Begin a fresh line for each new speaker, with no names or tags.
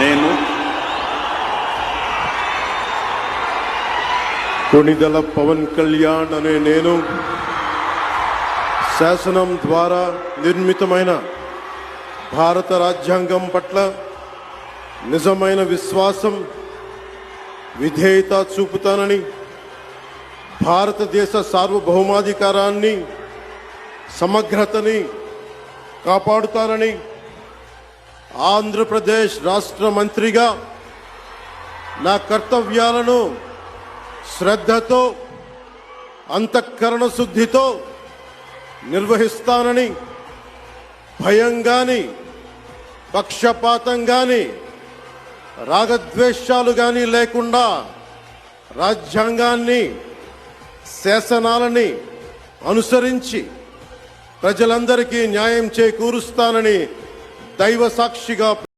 నేను
కొణిదెల పవన్ కళ్యాణ్ అనే నేను శాసనం ద్వారా నిర్మితమైన భారత రాజ్యాంగం పట్ల నిజమైన విశ్వాసం, విధేయత చూపుతానని, భారతదేశ సార్వభౌమాధికారాన్ని, సమగ్రతని కాపాడుతానని ఆంధ్రప్రదేశ్ రాష్ట్ర మంత్రిగా నా కర్తవ్యాలను శ్రద్ధతో, అంతఃకరణ శుద్ధితో నిర్వహిస్తానని, భయం గాని, పక్షపాతం గాని, రాగద్వేషాలు గాని లేకుండా రాజ్యాంగాన్ని, శాసనాలని అనుసరించి ప్రజలందరికీ న్యాయం చేకూరుస్తానని దైవ సాక్షిగా